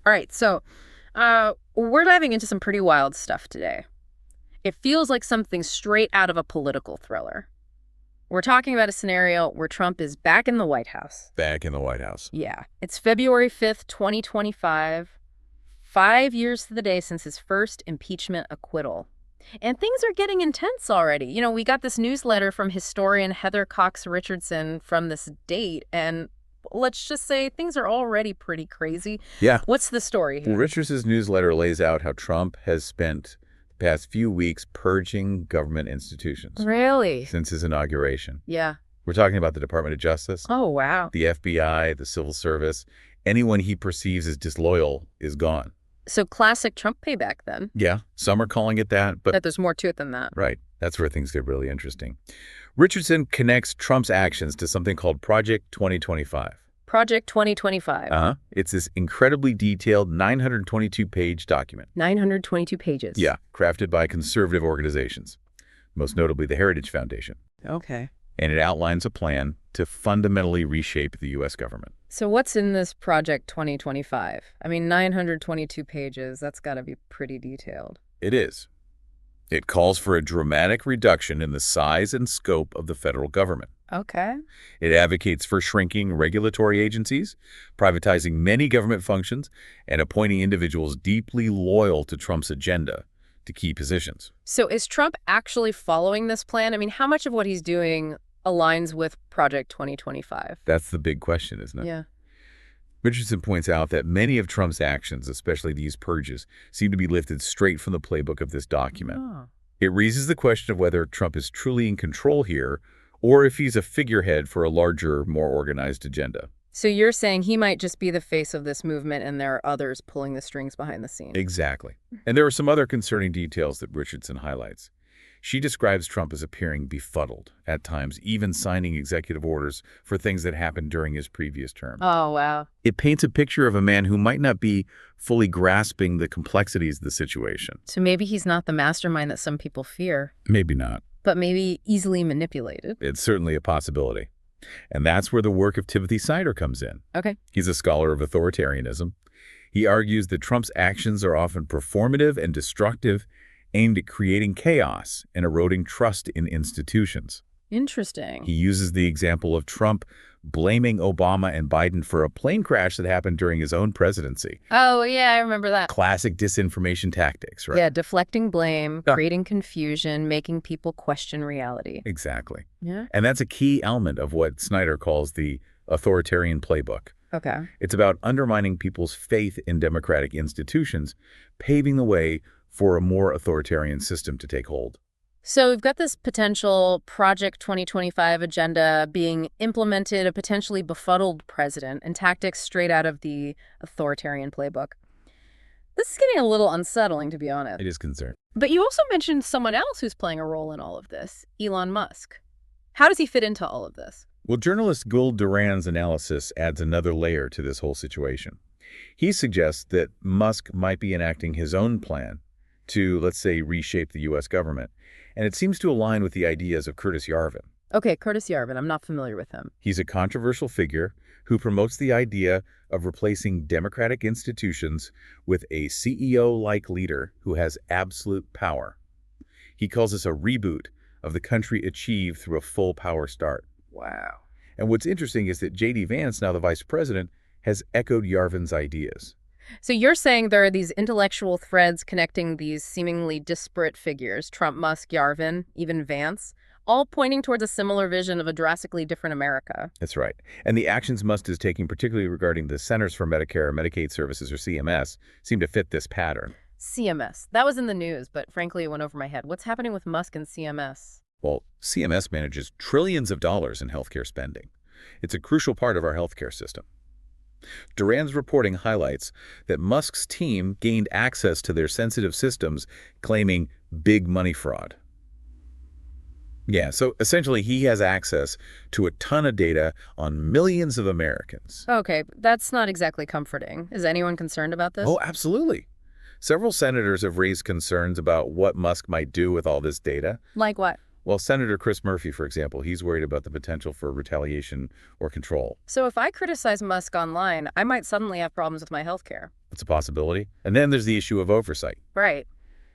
All right, so we're diving into some pretty wild stuff today. It feels like something straight out of a political thriller. We're talking about a scenario where Trump is back in the White House. Back in the White House. Yeah. It's February 5th, 2025, 5 years to the day since his first impeachment acquittal. And things are getting intense already. We got this newsletter from historian Heather Cox Richardson from this date, and let's just say things are already pretty crazy. Yeah. What's the story here? Well, Richardson's newsletter lays out how Trump has spent the past few weeks purging government institutions Really? since his inauguration. Yeah. We're talking about the Department of Justice, Oh, wow. the FBI, the Civil Service. Anyone he perceives as disloyal is gone. So classic Trump payback then. Yeah, some are calling it that, but That there's more to it than that. right, that's where things get really interesting. Richardson connects Trump's actions to something called Project 2025. Project 2025. It's this incredibly detailed 922-page document. 922 pages. Yeah, crafted by conservative organizations, most notably the Heritage Foundation. Okay. And it outlines a plan to fundamentally reshape the U.S. government. So what's in this Project 2025? I mean, 922 pages, that's got to be pretty detailed. It is. It calls for a dramatic reduction in the size and scope of the federal government. Okay. It advocates for shrinking regulatory agencies, privatizing many government functions, and appointing individuals deeply loyal to Trump's agenda to key positions. So is Trump actually following this plan? I mean, how much of what he's doing aligns with Project 2025? That's the big question, isn't it? Yeah. Richardson points out that many of Trump's actions, especially these purges, seem to be lifted straight from the playbook of this document. Oh. It raises the question of whether Trump is truly in control here, or if he's a figurehead for a larger, more organized agenda. So you're saying he might just be the face of this movement and there are others pulling the strings behind the scenes. Exactly. And there are some other concerning details that Richardson highlights. She describes Trump as appearing befuddled, at times even signing executive orders for things that happened during his previous term. Oh, wow. It paints a picture of a man who might not be fully grasping the complexities of the situation. So maybe he's not the mastermind that some people fear, Maybe not. but maybe easily manipulated. It's certainly a possibility. And that's where the work of Timothy Snyder comes in. Okay. He's a scholar of authoritarianism. He argues that Trump's actions are often performative and destructive, aimed at creating chaos and eroding trust in institutions. Interesting. He uses the example of Trump blaming Obama and Biden for a plane crash that happened during his own presidency. Oh, yeah, I remember that. Classic disinformation tactics, right? Yeah, deflecting blame, Yeah. creating confusion, making people question reality. Exactly. Yeah. And that's a key element of what Snyder calls the authoritarian playbook. Okay. It's about undermining people's faith in democratic institutions, paving the way for a more authoritarian system to take hold. So we've got this potential Project 2025 agenda being implemented, a potentially befuddled president, and tactics straight out of the authoritarian playbook. This is getting a little unsettling, to be honest. It is concerned. But you also mentioned someone else who's playing a role in all of this, Elon Musk. How does he fit into all of this? Well, journalist Gul Duran's analysis adds another layer to this whole situation. He suggests that Musk might be enacting his own plan to, let's say, reshape the U.S. government. And it seems to align with the ideas of Curtis Yarvin. Okay, Curtis Yarvin. I'm not familiar with him. He's a controversial figure who promotes the idea of replacing democratic institutions with a CEO-like leader who has absolute power. He calls this a reboot of the country achieved through a full power start. Wow. And what's interesting is that J.D. Vance, now the vice president, has echoed Yarvin's ideas. So you're saying there are these intellectual threads connecting these seemingly disparate figures, Trump, Musk, Yarvin, even Vance, all pointing towards a similar vision of a drastically different America. That's right. And the actions Musk is taking, particularly regarding the Centers for Medicare and Medicaid Services, or CMS, seem to fit this pattern. CMS. That was in the news, but frankly, it went over my head. What's happening with Musk and CMS? Well, CMS manages trillions of dollars in healthcare spending. It's a crucial part of our healthcare system. Duran's reporting highlights that Musk's team gained access to their sensitive systems, claiming big money fraud. Yeah, so essentially he has access to a ton of data on millions of Americans. Okay, that's not exactly comforting. Is anyone concerned about this? Oh, absolutely. Several senators have raised concerns about what Musk might do with all this data. Like what? Well, Senator Chris Murphy, for example, he's worried about the potential for retaliation or control. So if I criticize Musk online, I might suddenly have problems with my healthcare. It's a possibility. And then there's the issue of oversight. Right.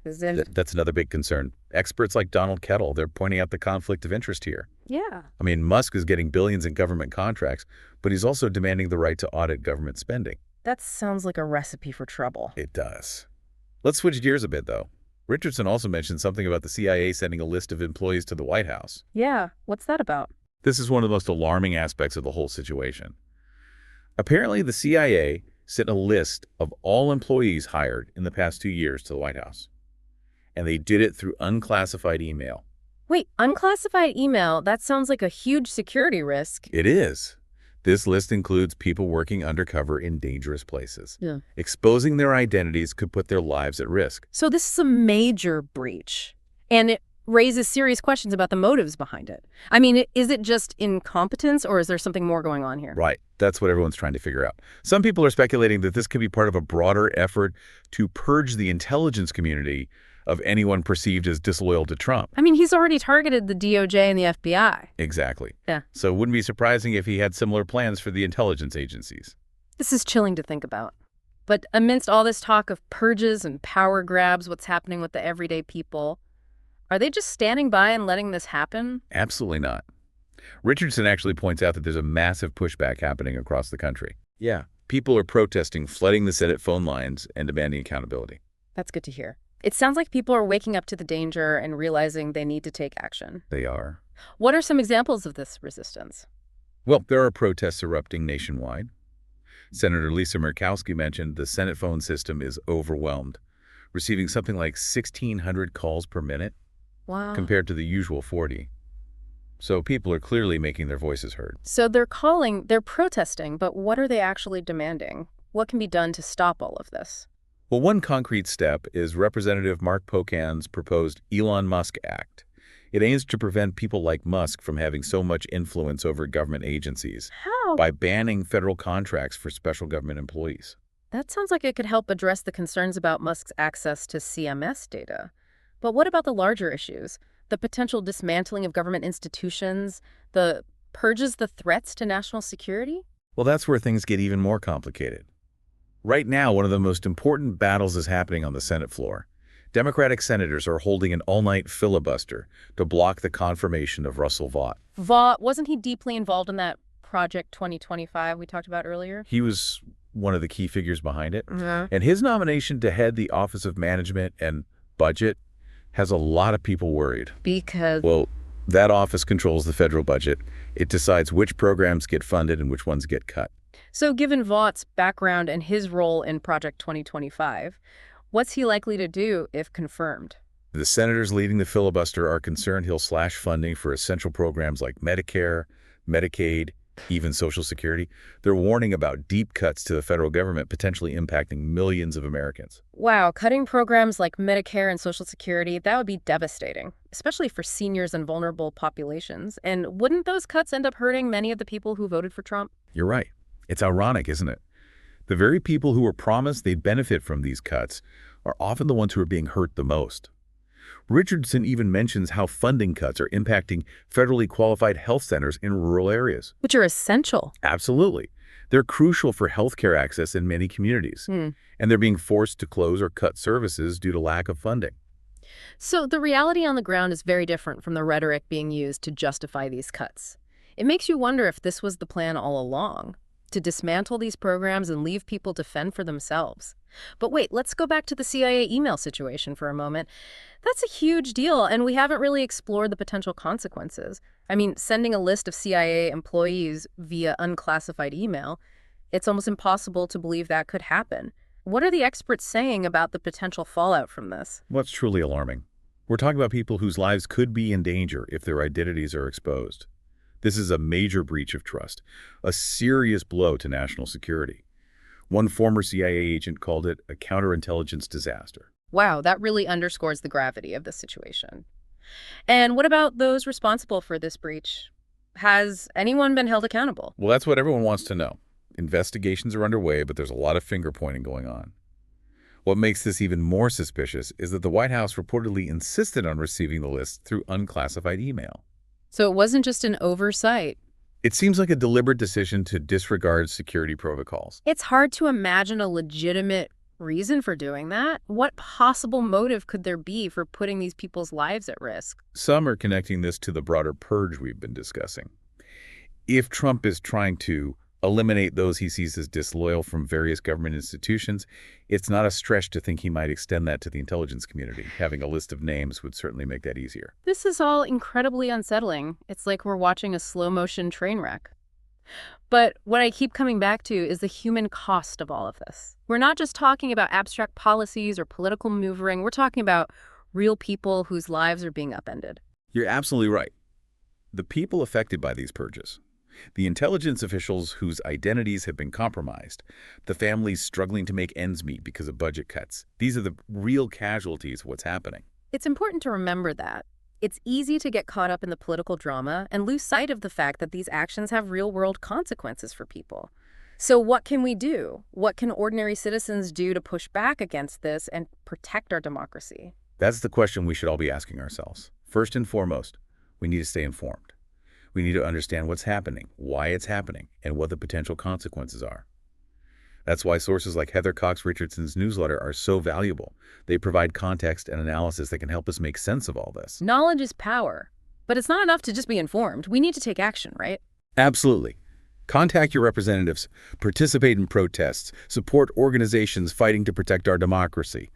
'Cause then, That's another big concern. Experts like Donald Kettle, they're pointing out the conflict of interest here. yeah. I mean, Musk is getting billions in government contracts, but he's also demanding the right to audit government spending. That sounds like a recipe for trouble. It does. Let's switch gears a bit, though. Richardson also mentioned something about the CIA sending a list of employees to the White House. Yeah. What's that about? This is one of the most alarming aspects of the whole situation. Apparently, the CIA sent a list of all employees hired in the past 2 years to the White House. And they did it through unclassified email. Wait, unclassified email? That sounds like a huge security risk. It is. This list includes people working undercover in dangerous places. Yeah. Exposing their identities could put their lives at risk. So this is a major breach, and it raises serious questions about the motives behind it. I mean, is it just incompetence, or is there something more going on here? Right. That's what everyone's trying to figure out. Some people are speculating that this could be part of a broader effort to purge the intelligence community of anyone perceived as disloyal to Trump. I mean, he's already targeted the DOJ and the FBI. Exactly. Yeah. So it wouldn't be surprising if he had similar plans for the intelligence agencies. This is chilling to think about. But amidst all this talk of purges and power grabs, what's happening with the everyday people, are they just standing by and letting this happen? Absolutely not. Richardson actually points out that there's a massive pushback happening across the country. Yeah. People are protesting, flooding the Senate phone lines, and demanding accountability. That's good to hear. It sounds like people are waking up to the danger and realizing they need to take action. They are. What are some examples of this resistance? Well, there are protests erupting nationwide. Senator Lisa Murkowski mentioned the Senate phone system is overwhelmed, receiving something like 1,600 calls per minute Wow. compared to the usual 40. So people are clearly making their voices heard. So they're protesting, but what are they actually demanding? What can be done to stop all of this? Well, one concrete step is Representative Mark Pocan's proposed Elon Musk Act. It aims to prevent people like Musk from having so much influence over government agencies How? by banning federal contracts for special government employees. That sounds like it could help address the concerns about Musk's access to CMS data. But what about the larger issues? The potential dismantling of government institutions, the purges, the threats to national security? Well, that's where things get even more complicated. Right now, one of the most important battles is happening on the Senate floor. Democratic senators are holding an all-night filibuster to block the confirmation of Russell Vought. Vaught, wasn't he deeply involved in that Project 2025 we talked about earlier? He was one of the key figures behind it. Mm-hmm. And his nomination to head the Office of Management and Budget has a lot of people worried. Because Well, that office controls the federal budget. It decides which programs get funded and which ones get cut. So given Vaught's background and his role in Project 2025, what's he likely to do if confirmed? The senators leading the filibuster are concerned he'll slash funding for essential programs like Medicare, Medicaid, even Social Security. They're warning about deep cuts to the federal government potentially impacting millions of Americans. Wow, cutting programs like Medicare and Social Security, that would be devastating, especially for seniors and vulnerable populations. And wouldn't those cuts end up hurting many of the people who voted for Trump? You're right. It's ironic, isn't it? The very people who were promised they'd benefit from these cuts are often the ones who are being hurt the most. Richardson even mentions how funding cuts are impacting federally qualified health centers in rural areas. Which are essential. Absolutely. They're crucial for healthcare access in many communities, and they're being forced to close or cut services due to lack of funding. So the reality on the ground is very different from the rhetoric being used to justify these cuts. It makes you wonder if this was the plan all along, to dismantle these programs and leave people to fend for themselves. But wait, let's go back to the CIA email situation for a moment. That's a huge deal, and we haven't really explored the potential consequences. I mean, sending a list of CIA employees via unclassified email, it's almost impossible to believe that could happen. What are the experts saying about the potential fallout from this? What's truly alarming? We're talking about people whose lives could be in danger if their identities are exposed. This is a major breach of trust, a serious blow to national security. One former CIA agent called it a counterintelligence disaster. Wow, that really underscores the gravity of the situation. And what about those responsible for this breach? Has anyone been held accountable? Well, that's what everyone wants to know. Investigations are underway, but there's a lot of finger-pointing going on. What makes this even more suspicious is that the White House reportedly insisted on receiving the list through unclassified email. So it wasn't just an oversight. It seems like a deliberate decision to disregard security protocols. It's hard to imagine a legitimate reason for doing that. What possible motive could there be for putting these people's lives at risk? Some are connecting this to the broader purge we've been discussing. If Trump is trying to eliminate those he sees as disloyal from various government institutions, it's not a stretch to think he might extend that to the intelligence community. Having a list of names would certainly make that easier. This is all incredibly unsettling. It's like we're watching a slow-motion train wreck. But what I keep coming back to is the human cost of all of this. We're not just talking about abstract policies or political maneuvering. We're talking about real people whose lives are being upended. You're absolutely right. The people affected by these purges, the intelligence officials whose identities have been compromised, the families struggling to make ends meet because of budget cuts, these are the real casualties of what's happening. It's important to remember that. It's easy to get caught up in the political drama and lose sight of the fact that these actions have real-world consequences for people. So what can we do? What can ordinary citizens do to push back against this and protect our democracy? That's the question we should all be asking ourselves. First and foremost, we need to stay informed. We need to understand what's happening, why it's happening, and what the potential consequences are. That's why sources like Heather Cox Richardson's newsletter are so valuable. They provide context and analysis that can help us make sense of all this. Knowledge is power, but it's not enough to just be informed. We need to take action, right? Absolutely. Contact your representatives, participate in protests, support organizations fighting to protect our democracy.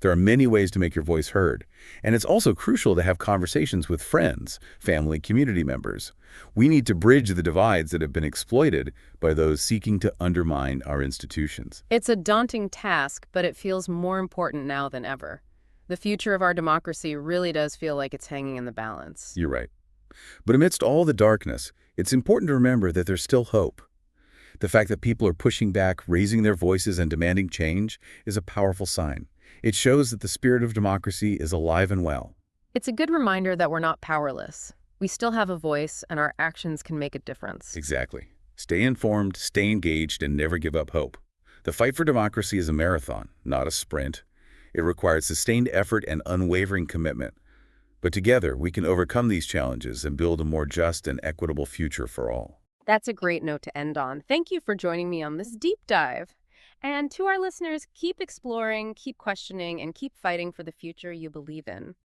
There are many ways to make your voice heard, and it's also crucial to have conversations with friends, family, community members. We need to bridge the divides that have been exploited by those seeking to undermine our institutions. It's a daunting task, but it feels more important now than ever. The future of our democracy really does feel like it's hanging in the balance. You're right. But amidst all the darkness, it's important to remember that there's still hope. The fact that people are pushing back, raising their voices, and demanding change is a powerful sign. It shows that the spirit of democracy is alive and well. It's a good reminder that we're not powerless. We still have a voice, and our actions can make a difference. Exactly. Stay informed, stay engaged, and never give up hope. The fight for democracy is a marathon, not a sprint. It requires sustained effort and unwavering commitment. But together, we can overcome these challenges and build a more just and equitable future for all. That's a great note to end on. Thank you for joining me on this deep dive. And to our listeners, keep exploring, keep questioning, and keep fighting for the future you believe in.